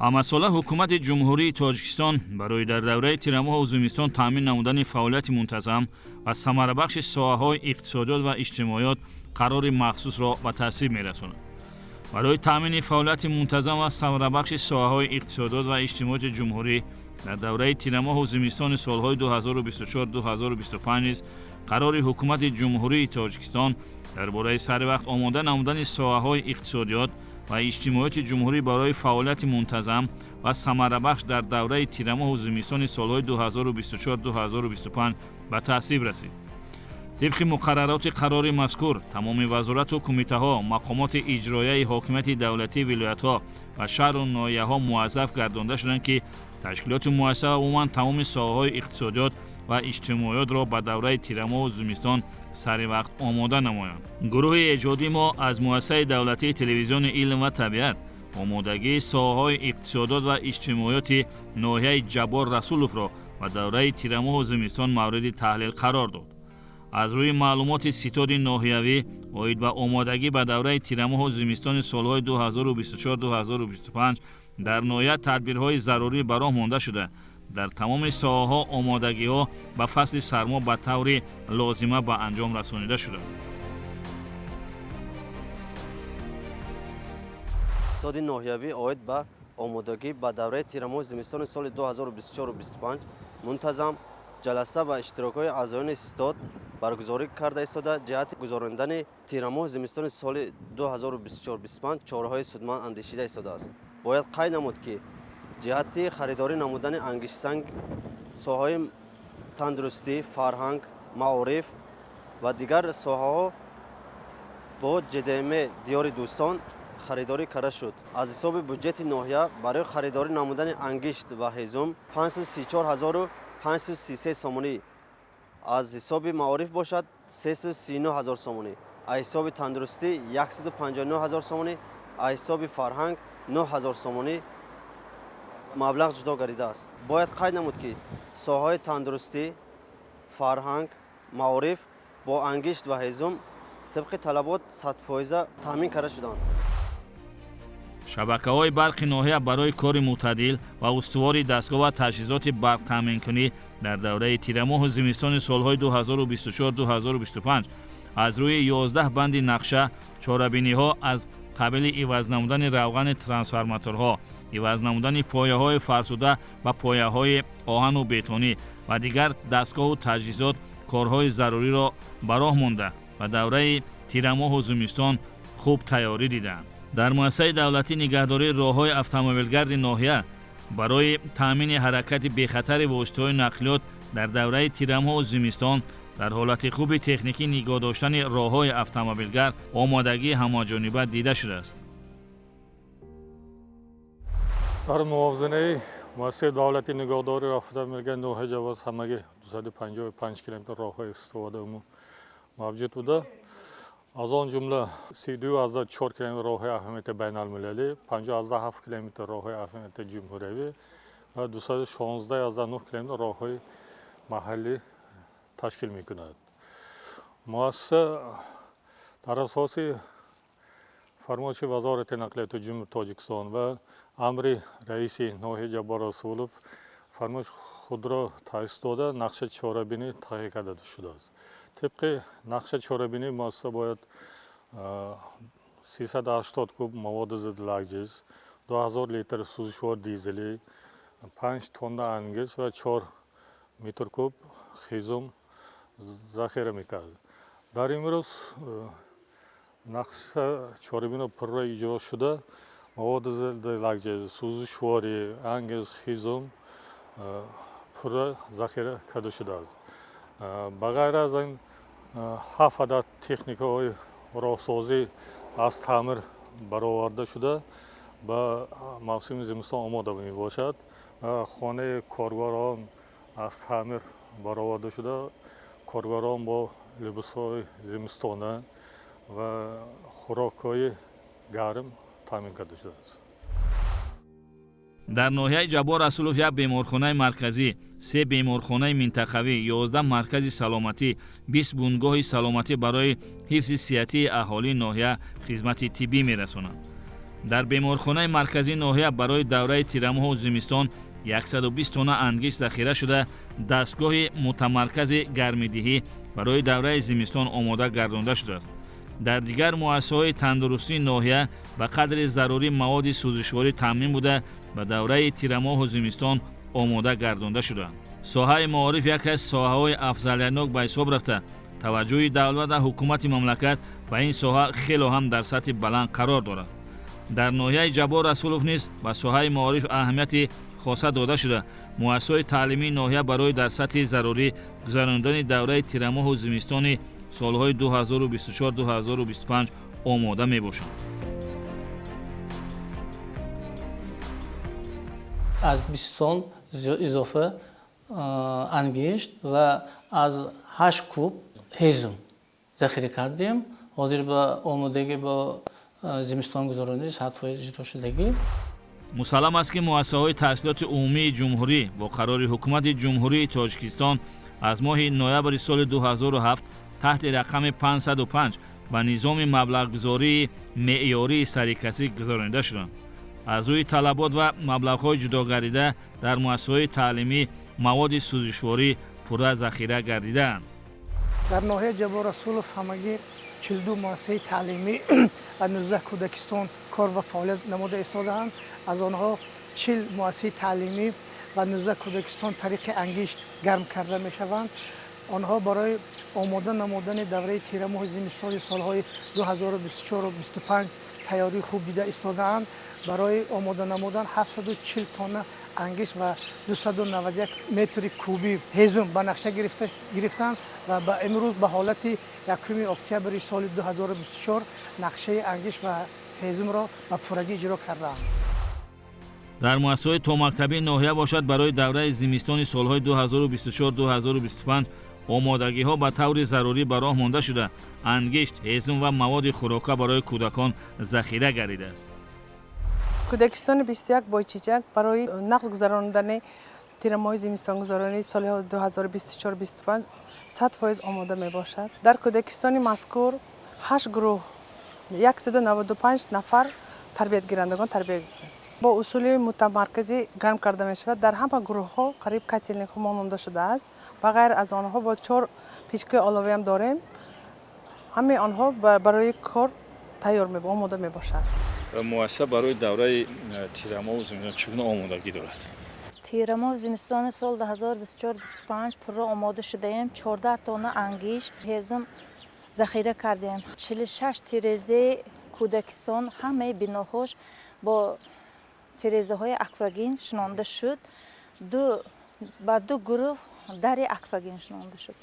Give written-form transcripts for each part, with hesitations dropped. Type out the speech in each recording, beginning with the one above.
ҳамасола ҳукумати ҷумҳурии Тоҷикистон барои дар давраи тирамоҳу зимистон таъмин намудани фаъолияти мунтазам ва самарабахши соҳаҳои иқтисодиёт ва иҷтимоиёт қарори махсусро ба тасвиб мерасонад. барои таъмини фаъолияти мунтазам ва самарабахши соҳаҳои иқтисодиёт ва иҷтимоияти ҷумҳурӣ дар давраи тирамоҳу зимистони солҳои 2024-2025 низ қарори ҳукумати ҷумҳурии Тоҷикистон дар бораи саривақт омода намудани соҳаҳои иқтисодиёт ва иҷтимоияти ҷумҳурӣ барои фаъолияти мунтазам ва самарабахш дар давраи тирамоҳу зимистони солҳои 2024-2025 ба тасвиб расид. طبق مقررات قرار مذکور تمام وزارت و کمیته‌ها مقامات اجرایی حاکمیت دولتی ولایت‌ها و شهر و ناحیه‌ها موظف گردانده شدند که تشکیلات مؤسسه و عموما تمام ساحه‌های اقتصادیات و اجتماعیات را به دوره تیرماه و زمستان سر وقت آماده نمایند. گروه ایجادی ما از مؤسسه دولتی تلویزیون علم و طبیعت آمادگی ساحه‌های اقتصادیات و اجتماعیات ناحیه جبار رسولوف را و دوره تیرماه و زمستان مورد تحلیل قرار داد. از روی معلومات ستاد ناحیوی اوید به آمادگی به دوره تیرماه و زمستان سالهای 2024-2025 در ناحیه تدبیرهای ضروری به راه مانده شده. در تمام ساحه‌ها آمادگی‌ها به فصل سرما به طور لازمه به انجام رسانیده شده. ستاد ناحیوی اوید به آمادگی به دوره تیرماه و زمستان سال 2024-2025 منتظم جلسه و اشتراک‌های اعضایان استاد برگزاری کرده ایستاده جهت گذراندن تیرماه زمستان سال 2024-25 چاره‌های سودمند اندیشیده ایستاده است. باید قید نمود که جهت خریداری نمودن انگشت سنگ، ساحه‌های تندرستی، فرهنگ، معارف و دیگر ساحه‌ها با جدمه دیار دوستان خریداری کرده شد. از حساب بودجت ناحیه برای خریداری نمودن انگشت و هیزم 534,533 سومانی، از حساب معارف باشد 339,000 سومانی، از حساب تندرستی 159,000 سومانی، از حساب فرهنگ 9,000 سومانی مبلغ جدا گردیده است. باید قید نمود که ساحه‌های تندرستی، فرهنگ، معارف با انگشت و هیزم طبق طلبات 100% تامین کرده شدند. شبکه‌های برق ناحیه برای کار معتدل و استواری دستگاه و تجهیزات برق تامین کنی در دوره تیرماه و زمستان سالهای 2024-2025 از روی 11 بند نقشه چاره‌بینی‌ها از قبیل عوض نمودن روغن ترانسفورماتورها، عوض نمودن پایه‌های فرسوده و پایه‌های آهن و بتونی و دیگر دستگاه و تجهیزات کارهای ضروری را به راه مانده و دوره تیرماه و زمستان خوب تیاری دیدند. در مؤسسه دولتی نگهداری راه‌های اتومبیلگرد ناحیه برای تامین حرکت بی‌خطر واسطه‌های نقلیات در دوره تیرماه و زمستان در حالت خوب تکنیکی نگاه داشتن راه‌های اتومبیلگرد آمادگی همه‌جانبه دیده شده است. در موازنه مؤسسه دولتی نگهداری اتومبیلگرد ناحیه جواز همگی 255 کیلومتر راه‌های استفاده موجود بوده. از آن جمله 32,4 کیلومتر راه اهمیت بین المللی، 57 کیلومتر راه اهمیت جمهوری و 216,9 کیلومتر راه محلی تشکیل می کند. مؤسسه در اساس فرمایش وزارت نقلیات جمهوری تاجیکستان و امر رئیس ناحیه جبار رسولوف فرمایش خود را تأسیس داده نقشه چاره‌بینی تهیه کرده شده است. طبق نقشه چاره‌بینی مؤسسه باید 380 کوب مواد ضد لرزش، 2000 لیتر سوزشوار دیزلی، 5 تن انگشت و 4 متر کوب هیزم ذخیره می‌کرد. در امروز نقشه چاره‌بینی پر اجرا شده مواد ضد لرزش، سوزشواری، انگشت، هیزم پر ذخیره کرده شده است. بغیر از این 7 عدد تکنیک‌های راهسازی از تعمیر برآورده شده به موسم زمستان آماده می باشد. خانه کارگران از تعمیر برآورده شده، کارگران با لباس‌های زمستانه و خوراک‌های گرم تامین کرده شده است. در ناحیه جبار رسولوف یک بیمارخانه مرکزی، 3 بیمارخانه منطقوی، 11 مرکز سلامتی، 20 بنگاه سلامتی برای حفظ صحتی اهالی ناحیه خدمت طبی می‌رسانند. дар беморхонаи марказии ноҳия барои давраи тирамоҳу зимистон 120 тонна ангиш захира шуда дастгоҳи мутамаркази гармидиҳӣ барои давраи зимистон омода гардонда шудааст. дар дигар муассисаҳои тандурустии ноҳия ба қадри зарурӣ маводи сӯзишворӣ таъмин буда ба давраи тирамоҳу зимистон омода гардонда шудаанд. соҳаи маориф яке аз соҳаҳои афзалиятнок ба ҳисоб рафта, таваҷҷӯҳи давлат ва ҳукумати мамлакат ба ин соҳа хело ҳам дар сатҳи баланд қарор дорад. дар ноҳияи Ҷаббор Расулов низ ба соҳаи маориф аҳамияти хоса дода шуда, муассисаҳои таълимии ноҳия барои дар сатҳи зарурӣ гузарондани давраи тирамоҳу зимистони солҳои 2024-2025 омода мебошанд. аз 20 тонн изофа ангишт ва аз 8 куб ҳезм захира кардем. ҳозир ба омодагӣ бо зимистон гузаронӣ 100% иҷро шудагӣ. мусаллам аст ки муассисаҳои таҳсилоти умумии ҷумҳурӣ бо қарори ҳукумати ҷумҳурии Тоҷикистон аз моҳи ноябри соли 2007 таҳти рақами 505 ба низоми маблағгузории меъёрии сарикасӣ гузаронида шуданд. аз рӯи талабот ва маблағҳои ҷудогарида дар муассисаҳои таълимӣ маводи сӯзишворӣ пурра захира гардидаанд. дар ноҳияи Ҷаббор Расулов ҳамагӣ 42 муассисаи таълимӣ ва 19 кӯдакистон кор ва фаъолият намуда истодаанд. аз онҳо 40 муассисаи таълимӣ ва 19 кӯдакистон тариқи ангишт гарм карда мешаванд. онҳо барои омода намудани давраи тирамоҳи зимистони солҳои 2024-25 тайёрӣ хуб дида истодаанд. барои омода намудан 740 тонна ангишт ва 291 метри куби ҳезум ба нақша гирифтанд ва ба имрӯз ба ҳолати 1 октябри соли 2024 нақшаи ангишт ва ҳезумро ба пуррагӣ иҷро кардаанд. дар муассисаҳои томактабии ноҳия бошад барои давраи зимистони солҳои 2024-2025 омодагиҳо ба таври зарурӣ ба роҳ монда шуда, ангишт, ҳезум ва маводи хӯрока барои кӯдакон захира гардидааст. кӯдакистони 21 бойчичак барои нағз гузарондани тирамоҳи зимистонгузаронии соли 2024-25 100% омода мебошад. дар кӯдакистони мазкур 8 гурӯҳ 195 нафар тарбиятгирандагон тарбия бо усули мутамарказӣ гарм карда мешавад. дар ҳама гурӯҳҳо қариб котелникҳо монанда шудааст. ба ғайр аз онҳо бо 4 печкаи оловиам дорем. ҳамаи онҳо барои кор тайёр омода мебошад. муассиса барои давраи тирамоҳу зимистон чигуна омодагӣ дорад? тирамоҳ зимистони сол 2024-25 пурра омода шудаем. 14 тонна ангиш ҳезм захира кардем. 46 тирезаи кӯдакистон ҳамаи биноҳош бо тирезаҳои аквагин шинонда шуд. ба 2 гурӯҳ дари аквагин шинонда шуд.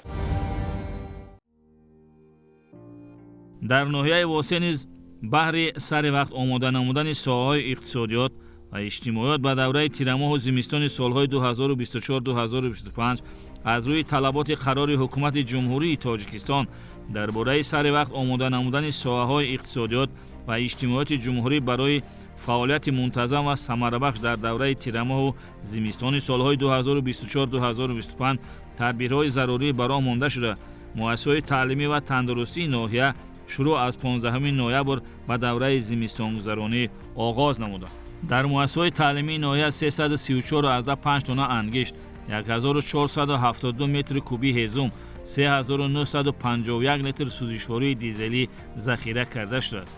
дар ноҳияи восеъ низ баҳри сари вақт омода намудани соҳаҳои иқтисодиёт ва иҷтимоиёт ба давраи тирамоҳу зимистони солҳои 2024-2025 аз рӯи талаботи қарори ҳукумати ҷумҳурии Тоҷикистон дар бораи сари вақт омода намудани соҳаҳои иқтисодиёт ва иҷтимоияти ҷумҳурӣ барои фаъолияти мунтазам ва самарабахш дар давраи тирамоҳу зимистони солҳои 2024-2025 тадбирҳои зарурӣ ба роҳ монда шуда, муассисаҳои таълимӣ ва тандурустии ноҳия шурӯъ аз 15 ноябр ба давраи зимистонгузаронӣ оғоз намуданд. дар муассисаҳои таълимии ноҳия 334.5 тонна ангишт, 1472 метри куби ҳезум, 3951 литр сӯзишвории дизелӣ захира карда шудааст.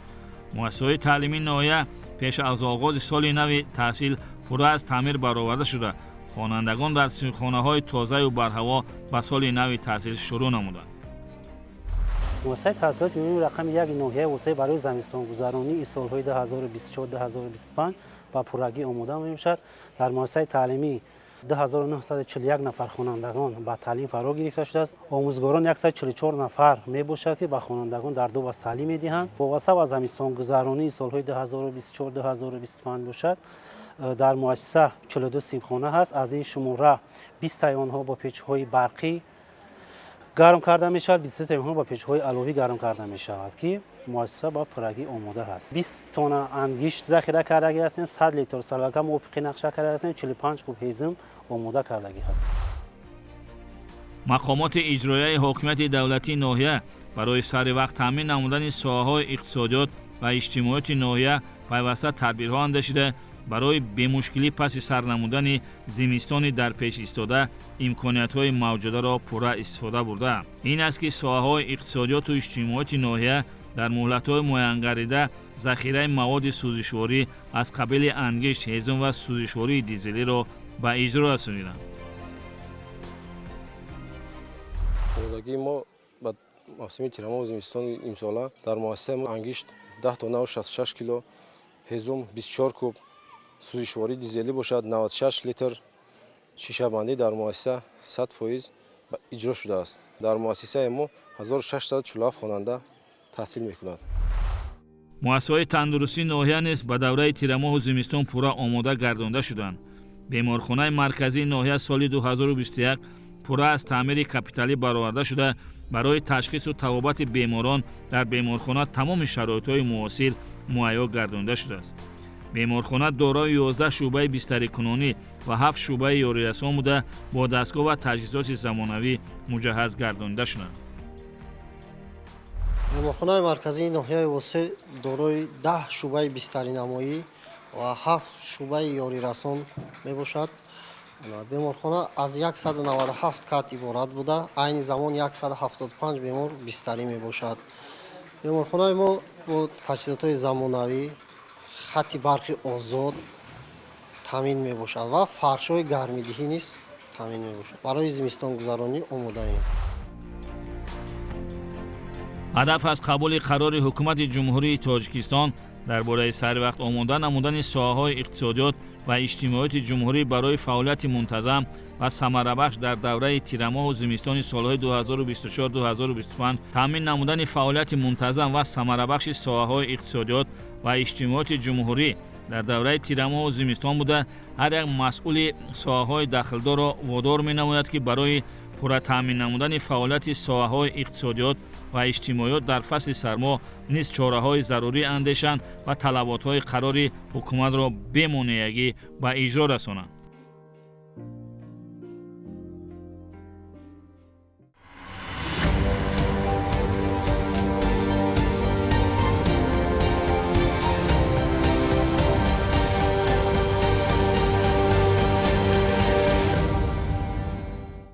муассисаҳои таълимии ноҳия пеш аз оғози соли нави таҳсил пурра аз таъмир бароварда шуда, хонандагон дар синфхонаҳои тозаю барҳаво ба соли нави таҳсил шурӯъ намуданд. муассисаи таҳсилоти умумии рақами 1 ноҳияи восеъ барои зимистонгузаронии солҳои 2024-2025 ба пуррагӣ омода мебошад. дар муассисаи таълимӣ 2941 нафар хонандагон ба таълим фаро гирифта шудааст. омӯзгорон 144 нафар мебошад ки ба хонандагон дар 2 васт таълим медиҳанд. вобаста ба зимистонгузаронии солҳои 2024-2025 бошад. дар муассиса 42 синфхона ҳаст. аз ин шумора 20 таи онҳо бо печҳои барқӣ гарм карда мешавад, 23 таи онҳо ба печҳои аловӣ гарм карда мешавад ки муассиса ба пуррагӣ омода ҳаст. 20 тонна ангишт захира кардагӣ ҳастем, 100 литр салака мувофиқи нақша карда ҳастем, 45 куб ҳезм омода кардагӣ ҳаст. мақомоти иҷроияи ҳокимияти давлатии ноҳия барои сари вақт таъмин намудани соҳаҳои иқтисодиёт ва иҷтимоиёти ноҳия пайваста тадбирҳо андешида барои бемушкилӣ паси сар намудани зимистони дар пеш истода имкониятҳои мавҷударо пурра истифода бурда. Ин аст ки соҳаҳои иқтисодиёту иҷтимоияти ноҳия дар муҳлатҳои муайянгарида захираи маводи сӯзишворӣ аз қабили ангишт, ҳезум ва сӯзишвории дизелиро ба иҷро расониданд. Омодагии мо ба мавсими тирамоҳу зимистони имсола дар муассисаи мо ангишт 10 тонна 66 кило, ҳезум 24 куб, сӯзишвории дизелӣ бошад 96 литр, шишабандӣ дар муассиса 100% иҷро шудааст. Дар муассисаи мо 1647 хонанда таҳсил мекунад. муассисаҳои тандурустии ноҳия низ ба давраи тирамоҳу зимистон пурра омода гардонда шуданд. беморхонаи марказии ноҳия соли 2021 пурра аз таъмири капиталӣ бароварда шуда барои ташхису табобати беморон дар беморхона тамоми шароитҳои муосир муайё гардонда шудааст. беморхона дорои 11 шуъбаи бистарикунонӣ ва 7 шуъбаи ёрирасон буда бо дастгоҳ ва таҷҳизоти замонавӣ муҷаҳҳаз гардонида шуданд. беморхонаи марказии ноҳияи восеъ дорои 10 шуъбаи бистаринамоӣ ва 7 шуъбаи ёрирасон мебошад. беморхона аз 197 кат иборат буда айни замон 175 бемор бистарӣ мебошад. беморхонаи мо бо таҷҳизотҳои замонавӣ, хатти барқи озод таъмин мебошад ва фаршҳои гармидиҳӣ низ таъмин мебошад. барои зимистонгузаронӣ омодаем. ҳадаф аз қабули қарори ҳукумати ҷумҳурии Тоҷикистон дар бораи сарвақт омода намудани соҳаҳои иқтисодиёт ва иҷтимоияти ҷумҳурӣ барои фаъолияти мунтазам ва самарабахш дар давраи тирамоҳу зимистони солҳои 2024-2025 таъмин намудани фаъолияти мунтазам ва самарабахши соҳаҳои иқтисодиёт ва иҷтимоияти ҷумҳурӣ дар давраи тирамоҳу зимистон буда ҳар як масъули соҳаҳои дахлдорро водор менамояд ки барои пурра таъмин намудани фаъолияти соҳаҳои иқтисодиёт ва иҷтимоиёт дар фасли сармо низ чораҳои зарурӣ андешанд ва талаботҳои қарори ҳукуматро бемонеягӣ ба иҷро расонанд.